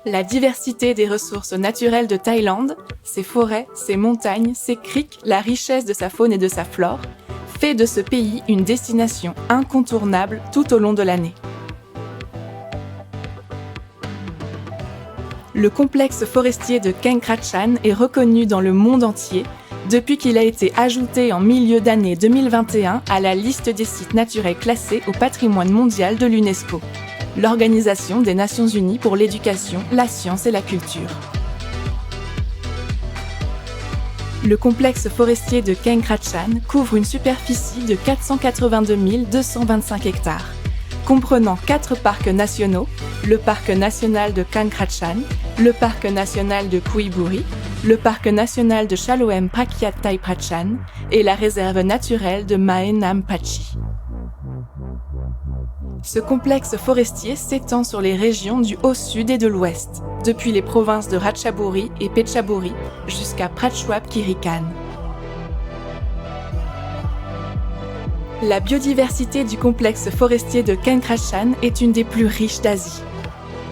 La diversité des ressources naturelles de Thaïlande, ses forêts, ses montagnes, ses criques, la richesse de sa faune et de sa flore, fait de ce pays une destination incontournable tout au long de l'année. Le complexe forestier de Keng Krachan est reconnu dans le monde entier depuis qu'il a été ajouté en milieu d'année 2021 à la liste des sites naturels classés au patrimoine mondial de l'UNESCO, l'Organisation des Nations Unies pour l'éducation, la science et la culture. Le complexe forestier de Keng Krachan couvre une superficie de 482 225 hectares, comprenant 4 parcs nationaux, le parc national de Keng Krachan, le parc national de Kui Buri, le parc national de Chaloem Prakyat Thai Prachan et la réserve naturelle de Mae Nam Pachi. Ce complexe forestier s'étend sur les régions du Haut-Sud et de l'Ouest, depuis les provinces de Ratchaburi et Phetchaburi jusqu'à Prachuap Khiri Khan. La biodiversité du complexe forestier de Keng Krachan est une des plus riches d'Asie.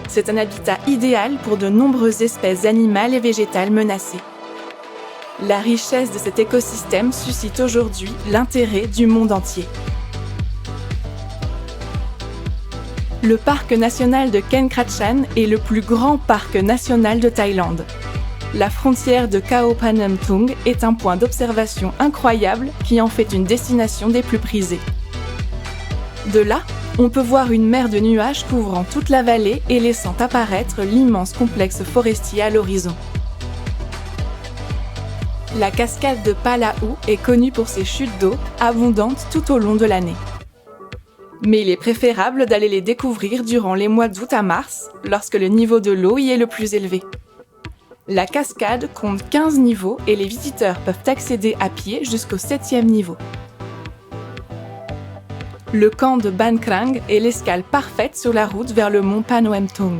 C'est un habitat idéal pour de nombreuses espèces animales et végétales menacées. La richesse de cet écosystème suscite aujourd'hui l'intérêt du monde entier. Le parc national de Keng Krachan est le plus grand parc national de Thaïlande. La frontière de Khao Phanom Thung est un point d'observation incroyable qui en fait une destination des plus prisées. De là, on peut voir une mer de nuages couvrant toute la vallée et laissant apparaître l'immense complexe forestier à l'horizon. La cascade de Palau est connue pour ses chutes d'eau abondantes tout au long de l'année. Mais il est préférable d'aller les découvrir durant les mois d'août à mars, lorsque le niveau de l'eau y est le plus élevé. La cascade compte 15 niveaux et les visiteurs peuvent accéder à pied jusqu'au 7e niveau. Le camp de Ban Krang est l'escale parfaite sur la route vers le mont Phanoem Thung.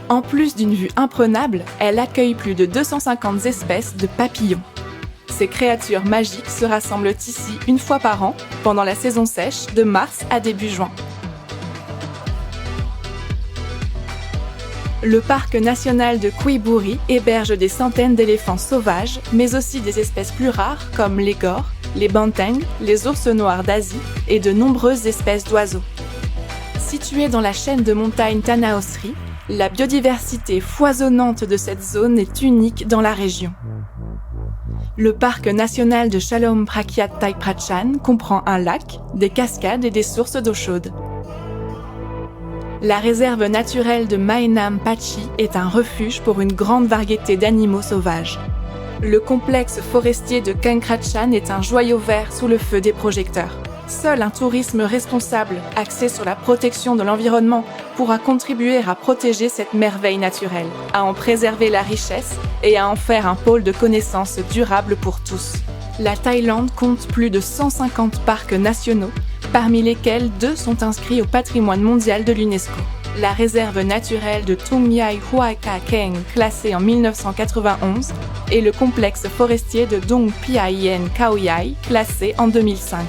En plus d'une vue imprenable, elle accueille plus de 250 espèces de papillons. Ces créatures magiques se rassemblent ici une fois par an, pendant la saison sèche, de mars à début juin. Le parc national de Kui Buri héberge des centaines d'éléphants sauvages, mais aussi des espèces plus rares comme les gores, les bantengs, les ours noirs d'Asie et de nombreuses espèces d'oiseaux. Située dans la chaîne de montagnes Tanah Osri, la biodiversité foisonnante de cette zone est unique dans la région. Le parc national de Chaloem Prakyat Thai Prachan comprend un lac, des cascades et des sources d'eau chaude. La réserve naturelle de Mae Nam Pachi est un refuge pour une grande variété d'animaux sauvages. Le complexe forestier de Keng Krachan est un joyau vert sous le feu des projecteurs. Seul un tourisme responsable, axé sur la protection de l'environnement, pourra contribuer à protéger cette merveille naturelle, à en préserver la richesse et à en faire un pôle de connaissances durable pour tous. La Thaïlande compte plus de 150 parcs nationaux, parmi lesquels 2 sont inscrits au patrimoine mondial de l'UNESCO. La réserve naturelle de Thung Nhai Huaca Keng, classée en 1991, et le complexe forestier de Dong Phia Yen Khao Yai, classé en 2005.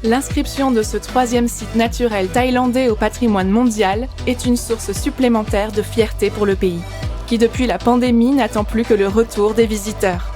L'inscription de ce 3e site naturel thaïlandais au patrimoine mondial est une source supplémentaire de fierté pour le pays, qui depuis la pandémie n'attend plus que le retour des visiteurs.